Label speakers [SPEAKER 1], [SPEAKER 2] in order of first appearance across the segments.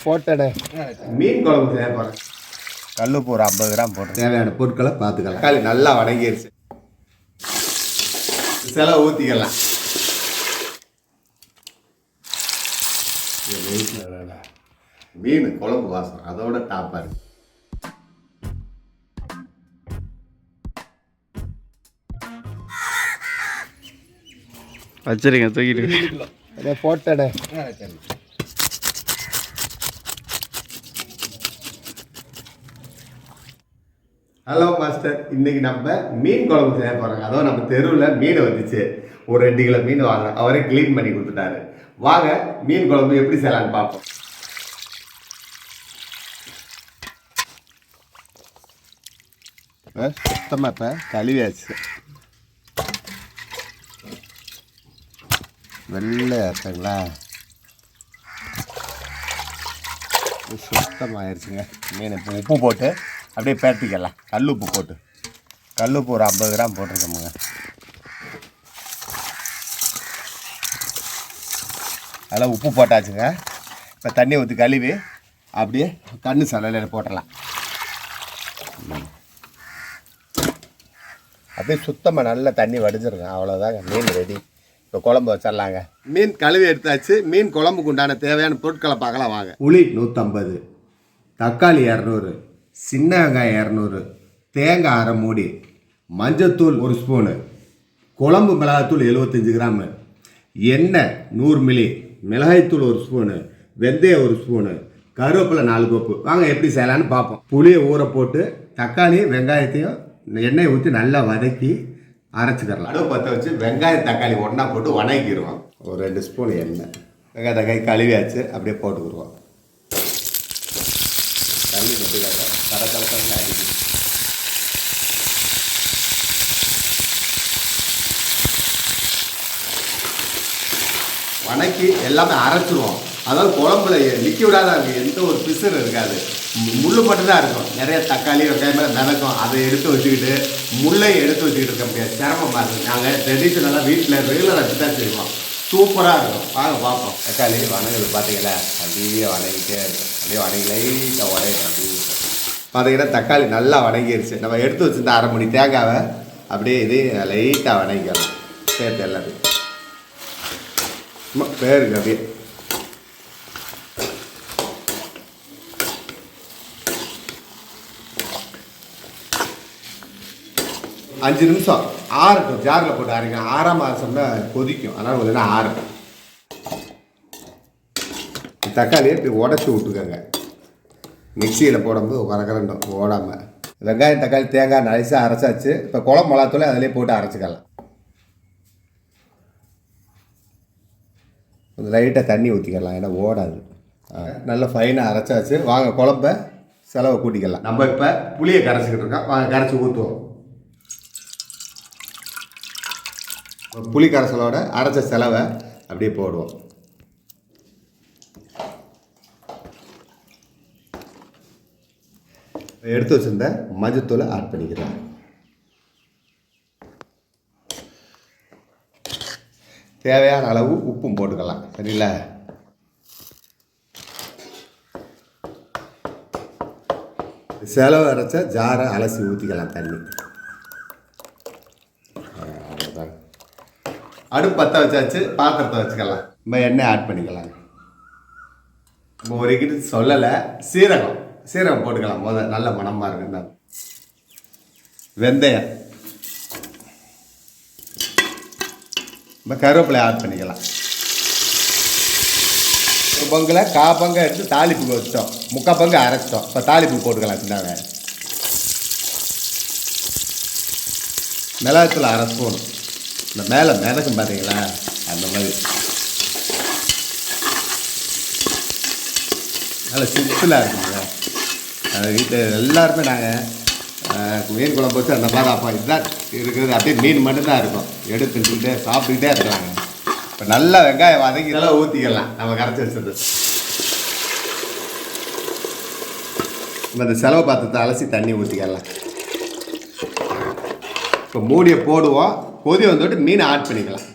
[SPEAKER 1] போட்டடே
[SPEAKER 2] மீன் குழம்பு செய்ய போகிறேன்.
[SPEAKER 1] கல்லுப்பு ஒரு 50 கிராம் போட்டு
[SPEAKER 2] தேவையான பொருட்களை பார்த்துக்கலாம். தக்காளி நல்லா வணங்கிடுச்சு. செலவு ஊற்றிக்கலாம். மீன் குழம்பு வாசம் அதோட டாப்பாக இருக்கு.
[SPEAKER 1] வச்சிருங்க தூக்கிட்டு அதே போட்டடே.
[SPEAKER 2] ஹலோ மாஸ்டர், இன்னைக்கு நம்ம மீன் குழம்பு செய்ய போகிறோங்க. அதோ நம்ம தெருவில் மீன் வந்துச்சு. ஒரு 2 கிலோ மீன் வாங்க, அவரே க்ளீன் பண்ணி கொடுத்துட்டாரு. வாங்க மீன் குழம்பு எப்படி செய்யலான்னு பார்ப்போம். சுத்தமாக இப்போ கழுவியாச்சு. வெள்ளை இருக்குங்களா, சுத்தமாகிடுச்சுங்க மீன். இப்போ உப்பு போட்டு அப்படியே பேர்த்திக்கலாம். கல் உப்பு போட்டு, கல் உப்பு ஒரு 50 கிராம் போட்டிருக்கோமுங்க. அதெல்லாம் உப்பு போட்டாச்சுங்க. இப்போ தண்ணி ஊற்றி கழுவி அப்படியே கண்ணு சலையில் போட்டுடலாம். அப்படியே சுத்தமாக நல்லா தண்ணி வடிஞ்சிருங்க. அவ்வளோதாங்க, மீன் ரெடி. இப்போ குழம்பு வச்சிடலாங்க. மீன் கழுவி எடுத்தாச்சு. மீன் குழம்புக்கு உண்டான தேவையான பொருட்களை பார்க்கலாம் வாங்க. புளி 150, தக்காளி 200, சின்ன வெங்காயம் 200, தேங்காய் அரை மூடி, மஞ்சத்தூள் 1 ஸ்பூனு, குழம்பு மிளகாத்தூள் 75 கிராமு, எண்ணெய் 100 மில்லி, மிளகாய்த்தூள் 1 ஸ்பூனு, வெந்தயம் 1 ஸ்பூனு, கருவேப்பிலை 4 கப்பு. வாங்க எப்படி செய்யலான்னு பார்ப்போம். புளியை ஊற போட்டு தக்காளி வெங்காயத்தையும் எண்ணெய் ஊற்றி நல்லா வதக்கி அரைச்சிக்கிறலாம். அடுப்பு பற்ற வச்சு வெங்காயம் தக்காளி ஒன்றா போட்டு வணக்கிடுவோம். ஒரு 2 ஸ்பூன் எண்ணெய். வெங்காய தக்காளி கழுவியாச்சு, அப்படியே போட்டுக்கிடுவோம். தண்ணி மட்டுக்காக கரக்கரக்கன்னு அடிக்கும். வணக்கி எல்லாமே அரைச்சிருவோம். அதாவது குழம்புல லிக்விடாக இருக்கும், எந்த ஒரு பிசுறு இருக்காது. முள் மட்டும் தான் இருக்கும். நிறைய தக்காளி வெங்காயம் மிதக்கும். அதை எடுத்து வச்சுக்கிட்டு முள்ளையை எடுத்து வச்சுக்கிட்டு இருக்க முடியாது, சிரமமாக இருக்கும். நாங்கள் ட்ரெடிஷ்னலாக வீட்டில் ரெகுலராக வச்சு தான் செய்வோம். சூப்பராக இருக்கும். வாங்க பார்ப்போம். தக்காளி வணங்குது பார்த்தீங்களா, அப்படியே வணங்கிட்டே இருக்கும். அப்படியே வணங்கி லைட்டாக உடையிடும். அப்படியே பார்த்தீங்கன்னா தக்காளி நல்லா வணங்கிடுச்சு. நம்ம எடுத்து வச்சுருந்த 1/2 மணி தேங்காவை அப்படியே இதையும் லைட்டாக வணங்கிக்கலாம். சேர்த்து எல்லாத்தையும் பேருக்கு அப்படியே 5 நிமிஷம் ஆறட்டும். ஜாரில் போட்டு அரைங்க. ஆறாம அரைச்சோம்னா கொதிக்கும். அதனால் கொஞ்சம் ஆறட்டும். தக்காளியை இப்படி உடச்சி விட்டுக்கோங்க. மிக்சியில் போடும்போது கரகரண்டும் ஓடாமல். வெங்காயம் தக்காளி தேங்காய் நைஸாக அரைச்சாச்சு. இப்போ குழம்பு மிளகாத்தூள் அதிலே போட்டு அரைச்சிக்கலாம். கொஞ்சம் லைட்டாக தண்ணி ஊற்றிக்கலாம், ஏன்னா ஓடாது. நல்லா ஃபைனாக அரைச்சாச்சு. வாங்க குழம்ப செலவை கூட்டிக்கலாம். நம்ம இப்போ புளியை கரைச்சிக்கிட்டு இருக்கோம். வாங்க கரைச்சி ஊற்றுவோம். புளி கரைசலோட அரைச்ச செலவை அப்படியே போடுவோம். எடுத்து வச்சிருந்த மஞ்சத்தூளை ஆட் பண்ணிக்கிறேன். தேவையான அளவு உப்பும் போட்டுக்கலாம். சரிங்களா, செலவு அரைச்ச ஜாரை அலசி ஊற்றிக்கலாம் தண்ணி. அடுப்பு பற்ற வச்சாச்சு. பாத்திரத்தை வச்சுக்கலாம். நம்ம எண்ணெய் ஆட் பண்ணிக்கலாம். நம்ம ஒரு கிட்ட சொல்லலை, சீரகம் போட்டுக்கலாம். முதல் நல்ல மணமாக இருக்குங்க. வெந்தயம், நம்ம கருவேப்பிலை ஆட் பண்ணிக்கலாம். ஒரு பங்கில் 1/4 பங்கு எடுத்து தாளிப்புக்கு வச்சிட்டோம். 3/4 பங்கு அரைச்சிட்டோம். இப்போ தாளிப்பு போட்டுக்கலாம். சின்னாங்க மிளகாத்தூள் 1/2 ஸ்பூன். இந்த மேலே மிதக்கும் பார்த்தீங்களா, அந்த மாதிரி நல்ல சிம்பிளாக இருக்குங்க. வீட்டில் எல்லாருமே நாங்கள் மீன் குழம்பு வச்சு அந்த மாதிரி அப்போ இதுதான் இருக்கிறது. அப்படியே மீன் மட்டும்தான் இருக்கும். எடுத்துக்கிட்டே சாப்பிட்டுக்கிட்டே இருக்கலாங்க. இப்போ நல்லா வெங்காயம் வதக்கி நல்லா ஊற்றிக்கலாம். நம்ம கரைச்சி வச்சது. நம்ம இந்த செலவு பாத்திரத்தை அலசி தண்ணி ஊற்றிக்கலாம். இப்போ மூடியை போடுவோம். கொதி வந்துட்டு மீனை ஆட் பண்ணிக்கலாம்.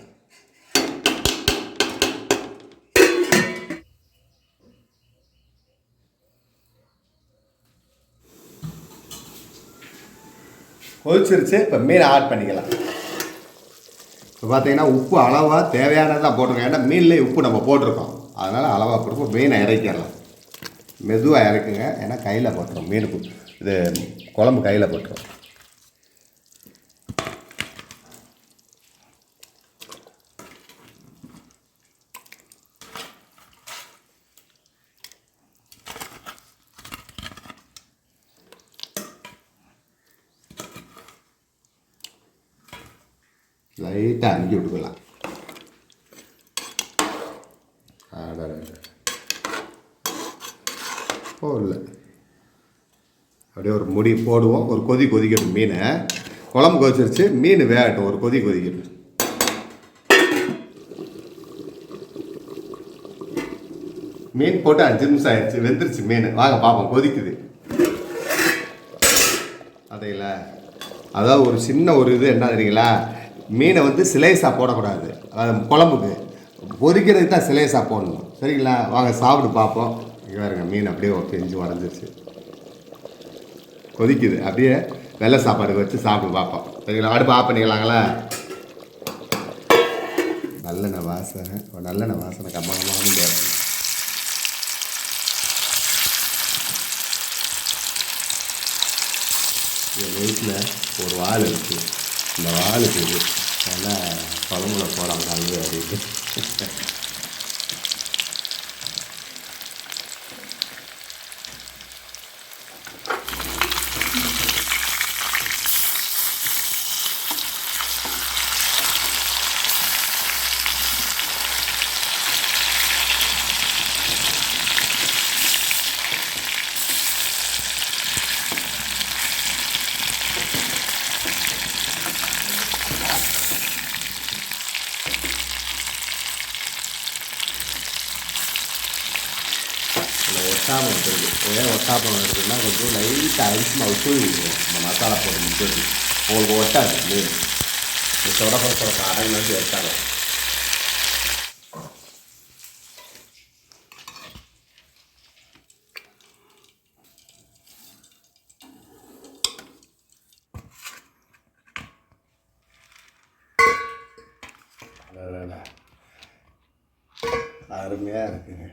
[SPEAKER 2] கொதிச்சிருச்சு. இப்போ மீனை ஆட் பண்ணிக்கலாம். இப்போ பார்த்தீங்கன்னா உப்பு அளவாக தேவையானதான் போட்டிருக்கோம். ஏன்னா மீன்லேயே உப்பு நம்ம போட்டிருக்கோம், அதனால் அளவாக போட்டுருக்கோம். மீனை இறக்கிடலாம். மெதுவாக இறக்குங்க, ஏன்னா கையில் போட்டுரும். மீனுக்கு இது குழம்பு கையில் போட்டுரும். லைட்டாக அமுக்கி விட்டுக்கலாம். இல்லை அப்படியே ஒரு முடி போடுவோம். ஒரு கொதி கொதிக்கட்டும். மீனை குழம்பு கொதிச்சிருச்சு, மீன் வேகட்டும். ஒரு கொதி கொதிக்கட்டும். மீன் போட்டு 5 நிமிஷம் ஆயிடுச்சு, வெந்துருச்சு மீன். வாங்க பார்ப்போம். கொதிக்குது. அதையில அதாவது ஒரு சின்ன ஒரு இது என்ன தெரியுங்களா, மீனை வந்து சிலேசாக போடக்கூடாது. அதாவது குழம்புக்கு பொரிக்கிறதுக்கு தான் சிலேசாக போடணும். சரிங்களா? வாங்க சாப்பிட்டு பார்ப்போம். இங்கே பாருங்க, மீன் அப்படியே பெஞ்சு உடஞ்சிருச்சு. கொதிக்குது. அப்படியே வெள்ளை சாப்பாடுக்கு வச்சு சாப்பிட்டு பார்ப்போம். சரிங்களா? அடுப்பு ஆஃப் பண்ணிக்கலாங்களா? நல்லெண்ணெய் வாசனை, நல்லெண்ணெய் வாசனை கம்மங்கமாக வந்து கேட்கும். என் வீட்டில் ஒரு வால் இருக்குது. இந்த வாளுக்கு இது அதனால் குழம்புல போகிறாங்க நல்லது அப்படின்ட்டு. ஒட்டாமல் இருக்குது. ஏன் ஒட்டாமல் இருக்குதுன்னா கொஞ்சம் லைட்டாக அரிசி மாவு தூவி விடுவோம். இந்த மசாலா போட்டு முட்டு உங்களுக்கு ஒட்டாது. மீன் சொடப்பட அடங்கு வந்து எடுத்தாலும் அருமையாக இருக்குங்க.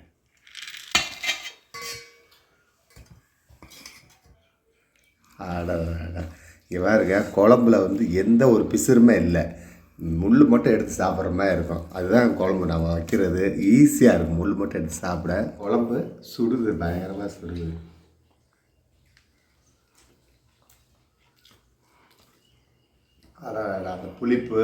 [SPEAKER 2] இவா இருக்க குழம்புல வந்து எந்த ஒரு பிசுறுமே இல்லை. முள் மட்டும் எடுத்து சாப்பிட்ற மாதிரி இருக்கும். அதுதான் குழம்பு நம்ம வைக்கிறது ஈஸியாக இருக்கும். முள் மட்டும் எடுத்து சாப்பிட. குழம்பு சுடுது, பயங்கரமாக சுடுது. அதான் அந்த புளிப்பு,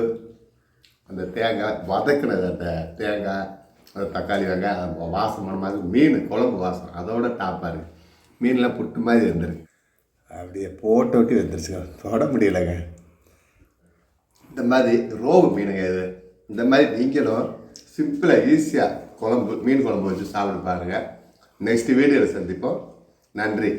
[SPEAKER 2] அந்த தேங்காய் வதக்குனது, அந்த தேங்காய், அந்த தக்காளி வெங்காயம் வாசம் பண்ண மாதிரி மீன் குழம்பு வாசம் அதோட டாப்பாக இருக்குது. மீன்லாம் புட்டு மாதிரி வந்துருக்கு. அப்படியே போட்டு விட்டு வந்துருச்சுங்க, தொட முடியலைங்க. இந்த மாதிரி ரோவு மீனுங்க இது. இந்த மாதிரி நீங்களும் சிம்பிளாக ஈஸியாக குழம்பு மீன் குழம்பு வச்சு சாப்பிட்டு பாருங்கள். நெக்ஸ்ட் வீடியோவில் சந்திப்போம். நன்றி.